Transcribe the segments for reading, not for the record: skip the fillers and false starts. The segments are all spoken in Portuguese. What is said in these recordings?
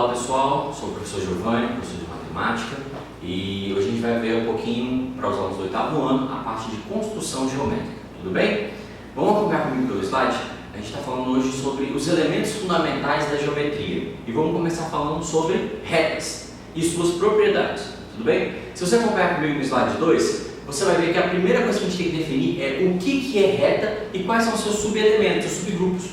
Olá pessoal, sou o professor Giovanni, professor de matemática, e hoje a gente vai ver um pouquinho para os alunos do 8º ano a parte de construção geométrica, tudo bem? Vamos acompanhar comigo pelo slide? A gente está falando hoje sobre os elementos fundamentais da geometria e vamos começar falando sobre retas e suas propriedades, tudo bem? Se você acompanhar comigo no slide 2, você vai ver que a primeira coisa que a gente tem que definir é o que é reta e quais são os seus subelementos, os subgrupos,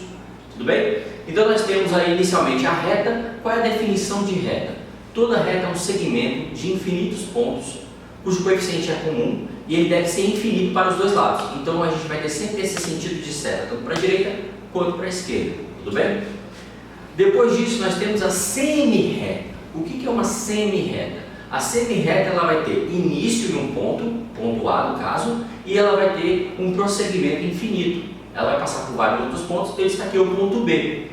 tudo bem? Então nós temos aí inicialmente a reta. Qual é a definição de reta? Toda reta é um segmento de infinitos pontos, cujo coeficiente é comum e ele deve ser infinito para os dois lados. Então a gente vai ter sempre esse sentido de seta, tanto para a direita quanto para a esquerda, tudo bem? Depois disso nós temos a semi-reta. O que é uma semi-reta? A semi-reta ela vai ter início em um ponto A no caso, e ela vai ter um prosseguimento infinito. Ela vai passar por vários outros pontos, então esse aqui é o ponto B.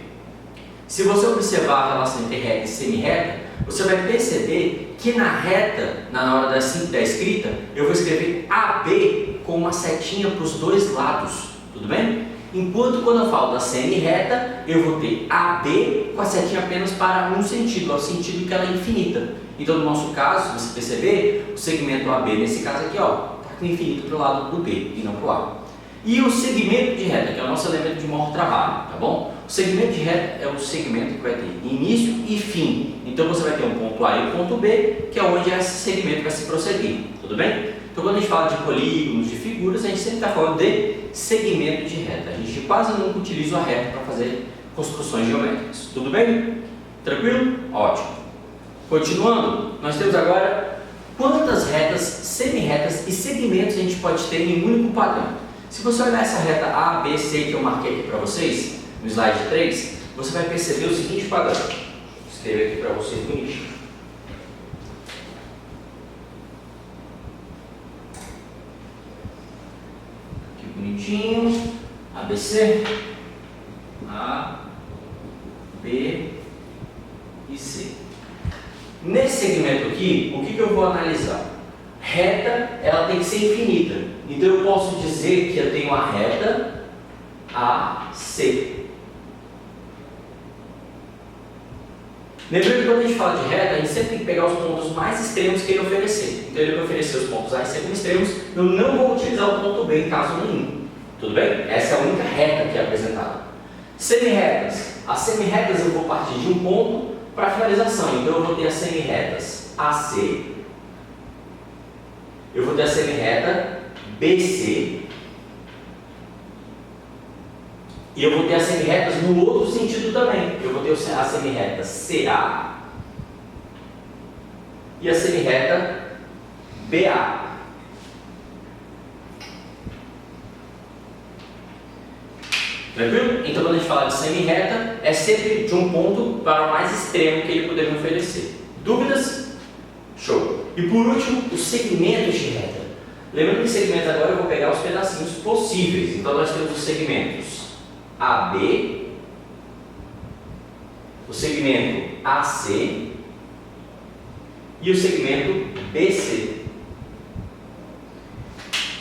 Se você observar a relação entre reta e semi-reta, você vai perceber que na reta, na hora da escrita, eu vou escrever AB com uma setinha para os dois lados, tudo bem? Enquanto quando eu falo da semi-reta, eu vou ter AB com a setinha apenas para um sentido, é o sentido que ela é infinita. Então no nosso caso, se você perceber, o segmento AB nesse caso aqui, ó, está com infinito para o lado do B e não para o A. E o segmento de reta, que é o nosso elemento de maior trabalho, tá bom? O segmento de reta é o segmento que vai ter início e fim. Então você vai ter um ponto A e um ponto B, que é onde esse segmento vai se prosseguir, tudo bem? Então quando a gente fala de polígonos, de figuras, a gente sempre está falando de segmento de reta. A gente quase nunca utiliza a reta para fazer construções geométricas, tudo bem? Tranquilo? Ótimo. Continuando, nós temos agora quantas retas, semi-retas e segmentos a gente pode ter em um único padrão. Se você olhar essa reta A, B, C que eu marquei aqui para vocês, no slide 3, você vai perceber o seguinte padrão. Vou escrever aqui para vocês bonitinho. Aqui bonitinho. ABC, A, B e C. Nesse segmento aqui, o que eu vou analisar? Reta, ela tem que ser infinita. Então eu posso dizer que eu tenho a reta AC. Lembrando que quando a gente fala de reta, a gente sempre tem que pegar os pontos mais extremos que ele oferecer. Então ele vai oferecer os pontos A e C como extremos. Eu não vou utilizar o ponto B em caso nenhum. Tudo bem? Essa é a única reta que é apresentada. Semi-retas. As semi-retas eu vou partir de um ponto para a finalização. Então eu vou ter as semi-retas AC. Eu vou ter a semi-reta BC. E eu vou ter as semi-retas no outro sentido também. Eu vou ter a semi-reta CA e a semi-reta BA. Tranquilo? Então quando a gente fala de semi-reta, é sempre de um ponto para o mais extremo que ele puder me oferecer. Dúvidas? Show! E por último, os segmentos de reta. Lembrando que segmentos agora eu vou pegar os pedacinhos possíveis. Então nós temos os segmentos AB, o segmento AC e o segmento BC.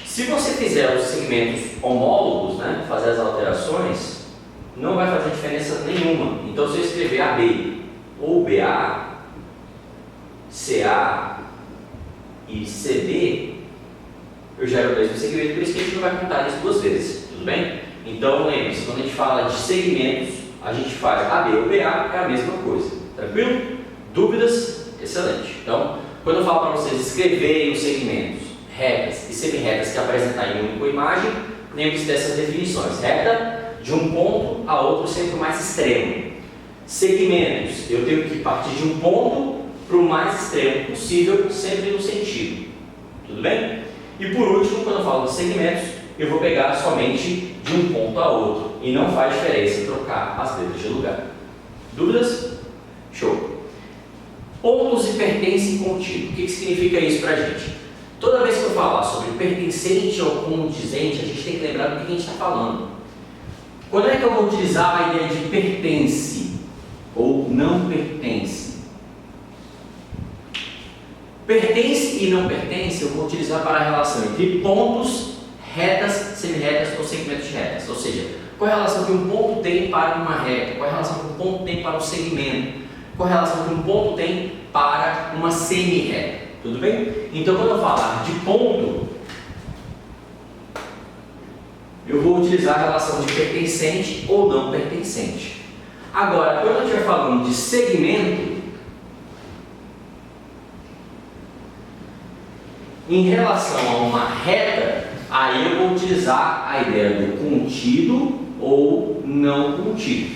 Se você fizer os segmentos homólogos, né, fazer as alterações, não vai fazer diferença nenhuma. Então se eu escrever AB ou BA, CA e CB, eu gero o mesmo segmento, por isso que a gente não vai contar isso duas vezes, tudo bem? Então lembre-se, quando a gente fala de segmentos, a gente faz AB ou BA, é a mesma coisa, tranquilo? Dúvidas? Excelente. Então, quando eu falo para vocês escreverem os segmentos, retas e semi-retas que apresentar em uma única imagem, lembre-se dessas definições. Reta, de um ponto a outro, sempre o mais extremo. Segmentos, eu tenho que partir de um ponto para o mais extremo possível, sempre no sentido. Tudo bem? E por último, quando eu falo de segmentos, eu vou pegar somente de um ponto a outro. E não faz diferença trocar as letras de lugar. Dúvidas? Show! Pontos e pertence contínuo. O que significa isso para a gente? Toda vez que eu falar sobre pertencente ou condizente, a gente tem que lembrar do que a gente está falando. Quando é que eu vou utilizar a ideia de pertence ou não pertence? Pertence e não pertence eu vou utilizar para a relação entre pontos, retas, semi-retas ou segmentos de retas. Ou seja, qual é a relação que um ponto tem para uma reta? Qual é a relação que um ponto tem para um segmento? correlação que um ponto tem para uma semi-reta. Tudo bem? Então, quando eu falar de ponto, eu vou utilizar a relação de pertencente ou não pertencente. Agora, quando eu estiver falando de segmento, em relação a uma reta, aí eu vou utilizar a ideia do contido ou não contido.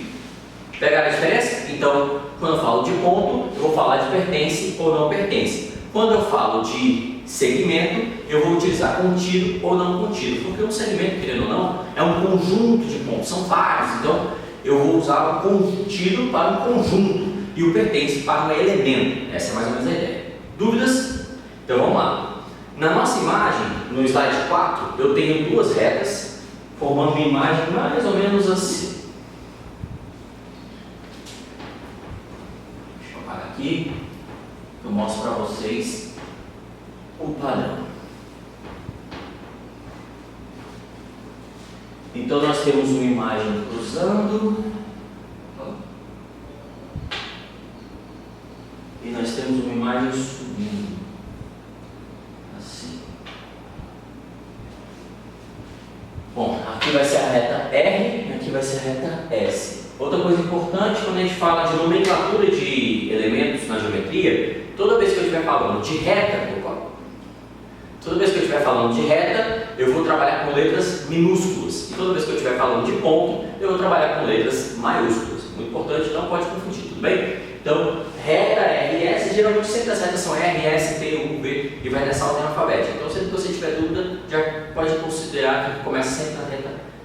Pegaram a diferença? Então, quando eu falo de ponto, eu vou falar de pertence ou não pertence. Quando eu falo de segmento, eu vou utilizar contido ou não contido, porque um segmento, querendo ou não, é um conjunto de pontos, são vários, então eu vou usar o contido para um conjunto e o pertence para um elemento. Essa é mais ou menos a ideia. Dúvidas? Então vamos lá. Na nossa imagem, no slide 4, eu tenho duas retas formando uma imagem mais ou menos assim. Deixa eu apagar aqui. Eu mostro para vocês o padrão. Então nós temos uma imagem cruzando e nós temos uma imagem subindo assim. Bom, aqui vai ser a reta R e aqui vai ser a reta S. Outra coisa importante, quando a gente fala de nomenclatura de elementos na geometria, toda vez que eu estiver falando de reta, eu vou trabalhar com letras minúsculas. E toda vez que eu estiver falando de ponto, eu vou trabalhar com letras maiúsculas. Muito importante, não pode confundir, tudo bem? Então, reta, R e S, geralmente sempre as retas são R, S, T, U, V e vai nessa ordem alfabética. Então, sempre que você tiver dúvida, já pode considerar que começa sempre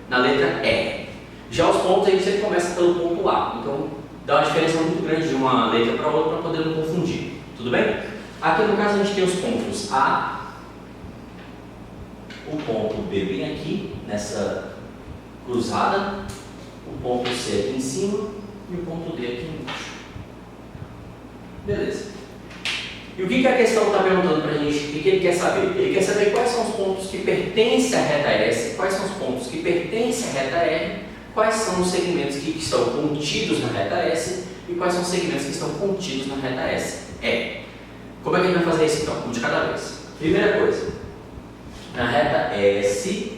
na letra R. Já os pontos, a gente sempre começa pelo ponto A. Então, dá uma diferença muito grande de uma letra para outra para poder não confundir. Tudo bem? Aqui no caso a gente tem os pontos A, o ponto B bem aqui, nessa cruzada, o ponto C aqui em cima e o ponto D aqui embaixo. Beleza. E o que a questão está perguntando para a gente? O que ele quer saber? Ele quer saber quais são os pontos que pertencem à reta S, quais são os pontos que pertencem à reta R, quais são os segmentos que estão contidos na reta S e quais são os segmentos que estão contidos na reta S. Como é que a gente vai fazer isso então? Um de cada vez. Primeira coisa, na reta S,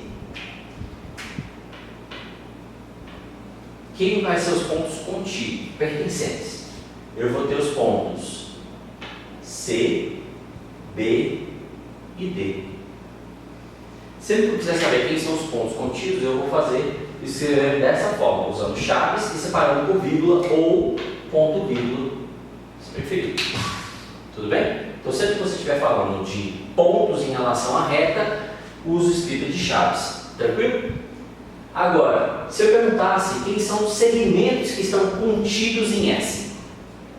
quem vai ser os pontos contidos, pertencentes? Eu vou ter os pontos C, B e D. Sempre que eu quiser saber quem são os pontos contidos, eu vou fazer escrevendo dessa forma, usando chaves e separando por vírgula ou ponto vírgula, se preferir. Tudo bem? Então, sempre que você estiver falando de pontos em relação à reta, use escrita de chaves. Tranquilo? Agora, se eu perguntasse quem são os segmentos que estão contidos em S,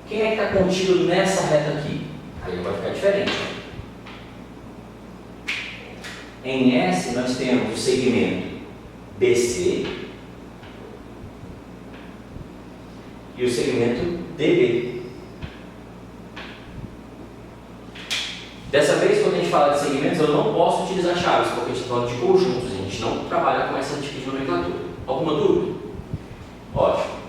quem é que está contido nessa reta aqui? Aí vai ficar diferente. Em S, nós temos o segmento BC e o segmento DB. Dessa vez, quando a gente fala de segmentos, eu não posso utilizar chaves, porque a gente está falando de conjuntos, a gente não trabalha com essa tipo de nomenclatura. Alguma dúvida? Ótimo.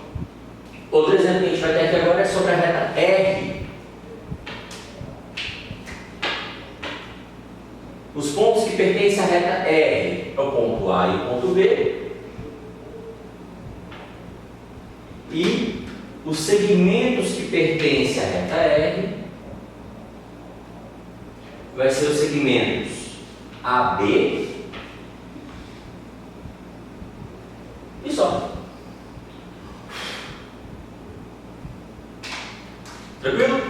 Outro exemplo que a gente vai ter aqui agora é sobre a reta R. Os pontos que pertencem à reta R é o ponto A e o ponto B. E os segmentos que pertencem à reta R vai ser os segmentos AB e só. Tranquilo?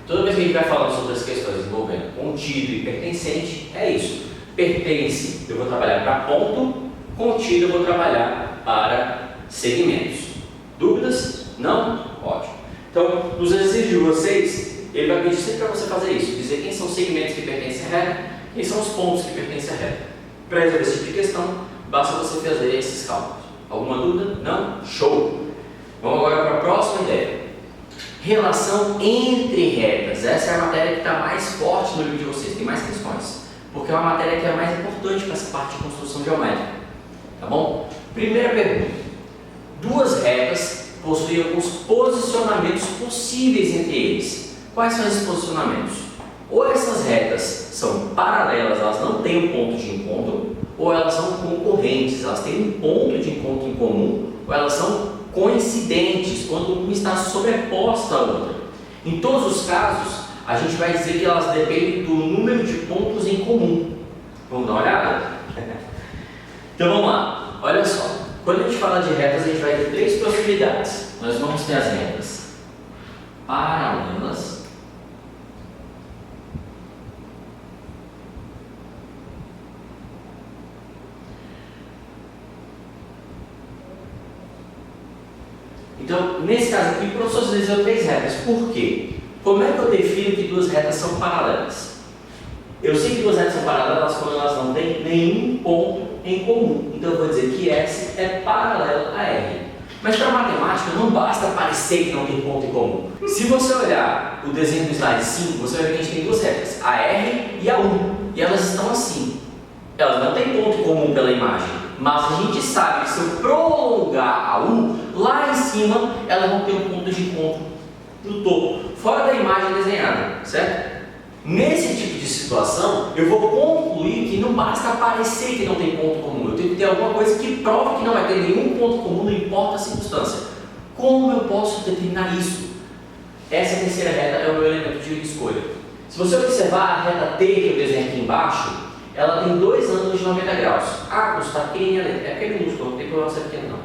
Toda vez que a gente vai falando sobre as questões envolvendo contido e pertencente, é isso. Pertence, eu vou trabalhar para ponto, contido, eu vou trabalhar para segmentos. Dúvidas? Não? Ótimo. Então, nos exercícios de vocês, ele vai pedir sempre para você fazer isso, dizer quem são os segmentos que pertencem à reta, quem são os pontos que pertencem à reta. Para resolver esse tipo de questão, basta você fazer esses cálculos. Alguma dúvida? Não? Show! Vamos agora para a próxima ideia. Relação entre retas. Essa é a matéria que está mais forte no livro de vocês, tem mais questões, porque é uma matéria que é mais importante para essa parte de construção geométrica. Tá bom? Primeira pergunta. Duas retas possuem alguns posicionamentos possíveis entre eles. Quais são esses posicionamentos? Ou essas retas são paralelas, elas não têm um ponto de encontro, ou elas são concorrentes, elas têm um ponto de encontro em comum, ou elas são coincidentes, quando uma está sobreposta à outra. Em todos os casos, a gente vai dizer que elas dependem do número de pontos em comum. Vamos dar uma olhada? Então vamos lá, olha só. Quando a gente fala de retas, a gente vai ter três possibilidades. Nós vamos ter as retas paralelas, então, nesse caso aqui, o professor utilizou três retas. Por quê? Como é que eu defino que duas retas são paralelas? Eu sei que duas retas são paralelas quando elas não têm nenhum ponto em comum. Então, eu vou dizer que S é paralela a R. Mas para matemática, não basta parecer que não tem ponto em comum. Se você olhar o desenho do slide 5, você vai ver que a gente tem duas retas, a R e a U. E elas estão assim. Elas não têm ponto em comum pela imagem. Mas a gente sabe que se eu prolongar a U, lá em cima elas vão ter um ponto de encontro no topo, fora da imagem desenhada, certo? Nesse tipo de situação, eu vou concluir que não basta parecer que não tem ponto comum, eu tenho que ter alguma coisa que prove que não vai ter nenhum ponto comum, não importa a circunstância. Como eu posso determinar isso? Essa terceira reta é o meu elemento de escolha. Se você observar a reta T que eu desenho aqui embaixo, ela tem dois ângulos de 90 graus. Ah, está pequenininha, é porque é minúsculo, não tem problema ser pequeno não.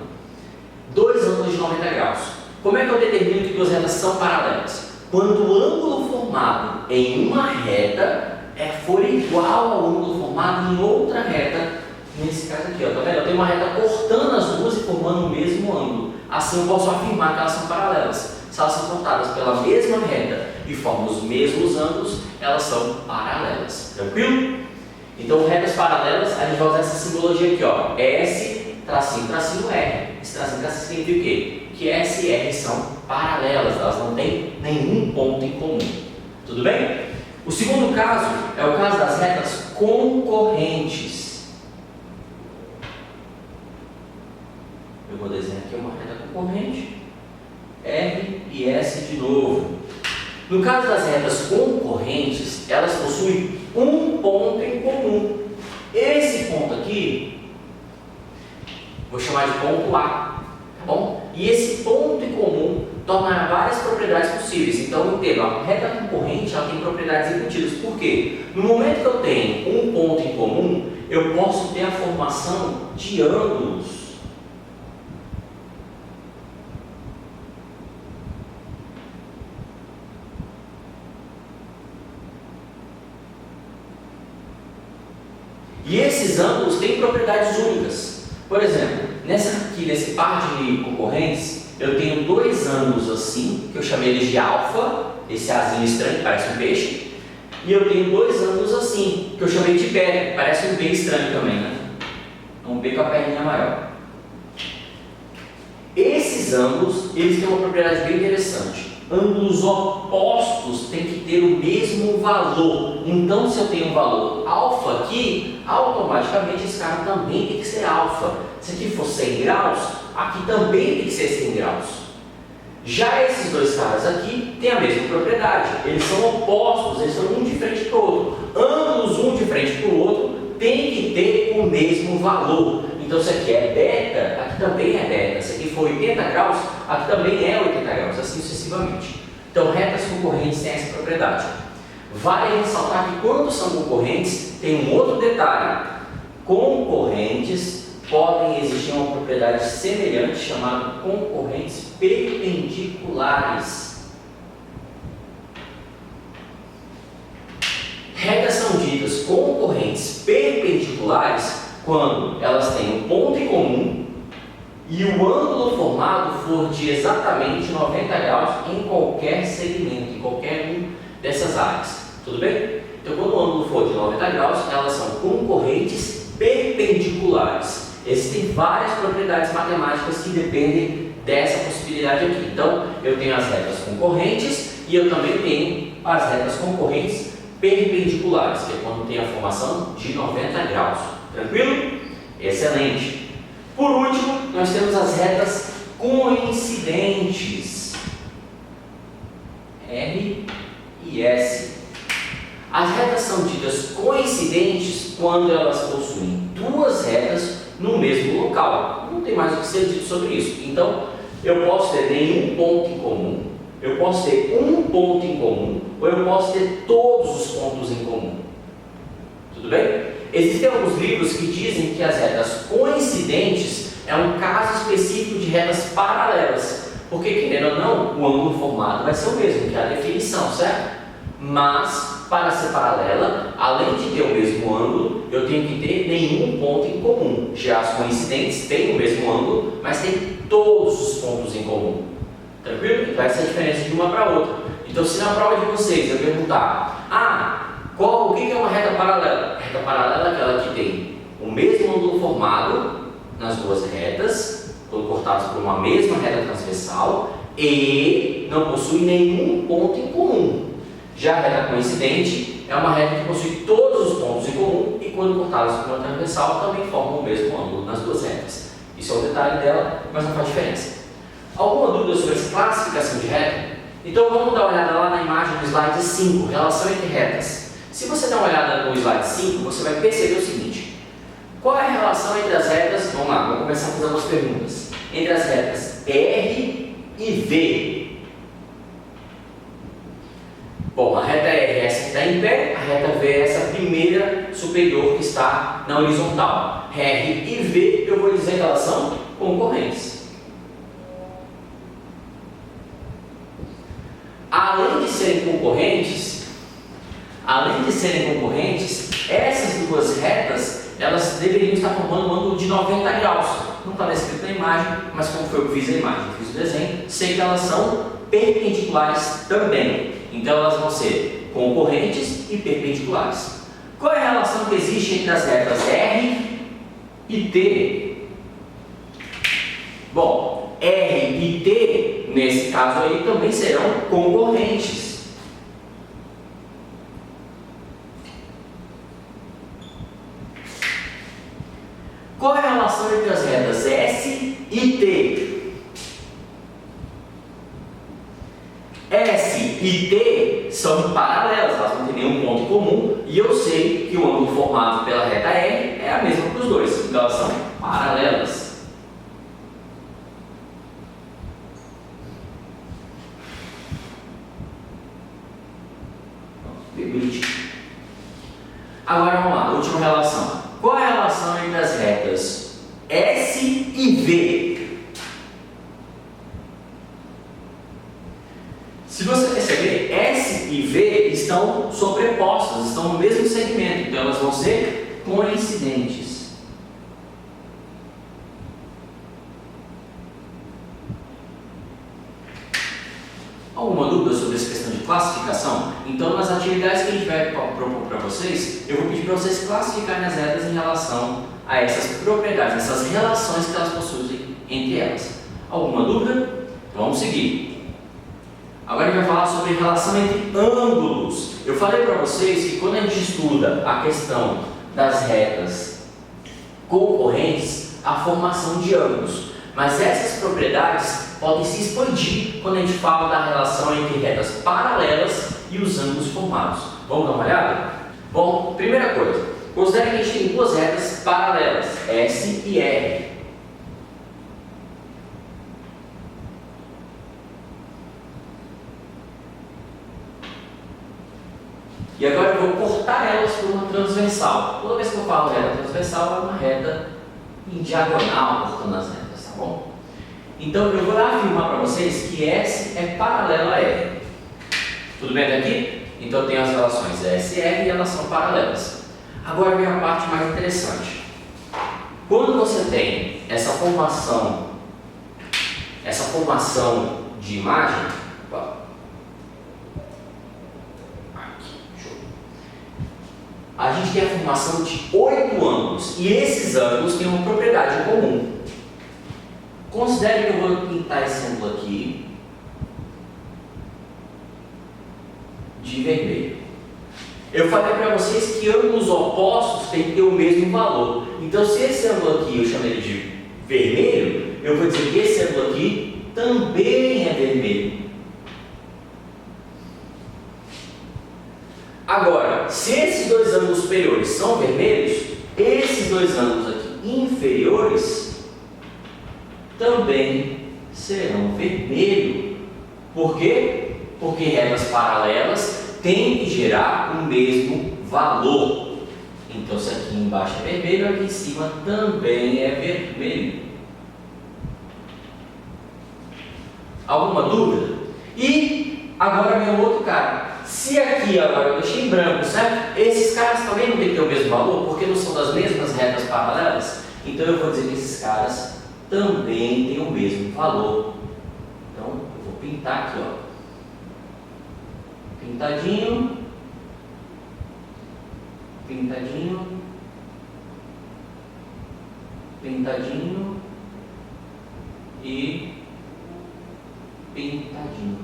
Dois ângulos de 90 graus. Como é que eu determino que duas retas são paralelas? Quando o ângulo formado em uma reta for igual ao ângulo formado em outra reta, nesse caso aqui, ó, tá vendo? Eu tenho uma reta cortando as duas e formando o mesmo ângulo. Assim eu posso afirmar que elas são paralelas. Se elas são cortadas pela mesma reta e formam os mesmos ângulos, elas são paralelas. Tranquilo? Então, retas paralelas, a gente vai usar essa simbologia aqui, ó. S, tracinho, tracinho, R. Esse tracinho, tracinho significa o quê? Que S e R são paralelas, elas não têm nenhum ponto em comum. Tudo bem? O segundo caso é o caso das retas concorrentes. Eu vou desenhar aqui uma reta concorrente, R e S de novo. No caso das retas concorrentes, elas possuem um ponto em comum. Esse ponto aqui, vou chamar de ponto A, tá bom? E esse ponto em comum torna várias propriedades possíveis. Então, entenda, a reta concorrente ela tem propriedades embutidas. Por quê? No momento que eu tenho um ponto em comum, eu posso ter a formação de ângulos. E esses ângulos têm propriedades únicas. Por exemplo, nesse par de concorrentes, eu tenho dois ângulos assim, que eu chamei eles de alfa, esse azinho estranho que parece um peixe, e eu tenho dois ângulos assim, que eu chamei de beta, que parece um B estranho também, né? Um B com a perninha maior. Esses ângulos, eles têm uma propriedade bem interessante. Ângulos opostos têm que ter o mesmo valor. Então, se eu tenho um valor alfa aqui, automaticamente esse cara também tem que ser alfa. Se aqui for 100 graus, aqui também tem que ser 100 graus. Já esses dois caras aqui têm a mesma propriedade. Eles são opostos, eles são um de frente para o outro. Ângulos um de frente para o outro têm que ter o mesmo valor. Então, se aqui é beta, aqui também é beta. Se aqui for 80 graus, aqui também é 80 graus, assim sucessivamente. Então, retas concorrentes têm essa propriedade. Vale ressaltar que quando são concorrentes, tem um outro detalhe. Concorrentes podem existir uma propriedade semelhante chamada concorrentes perpendiculares. Retas são ditas concorrentes perpendiculares quando elas têm um ponto em comum e o ângulo formado for de exatamente 90 graus em qualquer segmento, em qualquer um dessas áreas. Tudo bem? Então, quando o ângulo for de 90 graus, elas são concorrentes perpendiculares. Existem várias propriedades matemáticas que dependem dessa possibilidade aqui. Então, eu tenho as retas concorrentes e eu também tenho as retas concorrentes perpendiculares, que é quando tem a formação de 90 graus. Tranquilo? Excelente. Por último, nós temos as retas coincidentes, R e S. As retas são ditas coincidentes quando elas possuem duas retas no mesmo local. Não tem mais o que ser dito sobre isso. Então, eu posso ter nenhum ponto em comum, eu posso ter um ponto em comum, ou eu posso ter todos os pontos em comum. Tudo bem? Existem alguns livros que dizem que as retas coincidentes é um caso específico de retas paralelas, porque, querendo ou não, o ângulo formado vai ser o mesmo, que é a definição, certo? Mas, para ser paralela, além de ter o mesmo ângulo, eu tenho que ter nenhum ponto em comum. Já as coincidentes têm o mesmo ângulo, mas têm todos os pontos em comum. Tranquilo? Então essa é a diferença de uma para outra. Então, se na prova de vocês eu perguntar, o que é uma reta paralela? Reta paralela é aquela que tem o mesmo ângulo formado nas duas retas, quando cortados por uma mesma reta transversal, e não possui nenhum ponto em comum. Já a reta coincidente é uma reta que possui todos os pontos em comum e, quando cortadas por uma transversal, também formam o mesmo ângulo nas duas retas. Isso é um detalhe dela, mas não faz diferença. Alguma dúvida sobre essa classificação de reta? Então vamos dar uma olhada lá na imagem do slide 5, relação entre retas. Se você der uma olhada no slide 5, você vai perceber o seguinte: qual é a relação entre as retas? Vamos lá, vamos começar a fazer algumas perguntas. Entre as retas R e V. Bom, a reta R é essa que está em pé, a reta V é essa primeira superior que está na horizontal. R e V, eu vou dizer que elas são concorrentes. Além de serem concorrentes, essas duas retas, elas deveriam estar formando um ângulo de 90 graus. Não está escrito na imagem, mas como foi eu que fiz a imagem, eu fiz o desenho, sei que elas são perpendiculares também. Então elas vão ser concorrentes e perpendiculares. Qual é a relação que existe entre as retas R e T? Bom, R e T, nesse caso aí, também serão concorrentes. Qual é a relação entre as retas S e T? S e T são paralelas, elas não têm nenhum ponto em comum, e eu sei que o ângulo formado pela reta R é a mesma para os dois, então elas são paralelas. Agora vamos lá, última relação. Qual é a relação entre as retas S e V? Se você perceber, S e V estão sobrepostas, estão no mesmo segmento, então elas vão ser coincidentes. Alguma dúvida sobre essa questão de classificação? Então, nas atividades que a gente vai propor para vocês, eu vou pedir para vocês classificarem as retas em relação a essas propriedades, essas relações que elas possuem entre elas. Alguma dúvida? Vamos seguir. Agora a gente vai falar sobre relação entre ângulos. Eu falei para vocês que quando a gente estuda a questão das retas concorrentes, a formação de ângulos. Mas essas propriedades podem se expandir quando a gente fala da relação entre retas paralelas e os ângulos formados. Vamos dar uma olhada? Bom, primeira coisa, considere que a gente tem duas retas paralelas, S e R. E agora eu vou cortar elas por uma transversal. Toda vez que eu falo reta transversal, é uma reta em diagonal cortando as retas, tá bom? Então eu vou afirmar para vocês que S é paralela a R. Tudo bem até aqui? Então eu tenho as relações S e R e elas são paralelas. Agora vem a parte mais interessante. Quando você tem essa formação de imagem, a gente tem a formação de 8 ângulos e esses ângulos têm uma propriedade em comum. Considere que eu vou pintar esse ângulo aqui de vermelho. Eu falei para vocês que ângulos opostos têm que ter o mesmo valor. Então, se esse ângulo aqui eu chamo ele de vermelho, eu vou dizer que esse ângulo aqui também é vermelho. Agora, se esses dois ângulos superiores são vermelhos, esses dois ângulos aqui inferiores também serão vermelhos. Por quê? Porque retas paralelas têm que gerar o mesmo valor. Então, se aqui embaixo é vermelho, aqui em cima também é vermelho. Alguma dúvida? E agora vem o outro cara. Se aqui agora eu deixei em branco, certo? Esses caras também não têm que ter o mesmo valor, porque não são das mesmas retas paralelas. Então eu vou dizer que esses caras também têm o mesmo valor. Então eu vou pintar aqui, ó. Pintadinho, pintadinho, pintadinho e pintadinho.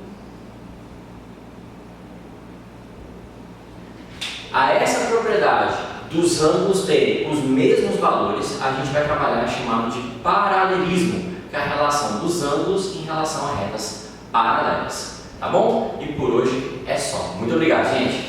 A essa propriedade dos ângulos terem os mesmos valores, a gente vai trabalhar chamado de paralelismo, que é a relação dos ângulos em relação a retas paralelas. Tá bom? E por hoje é só. Muito obrigado, gente!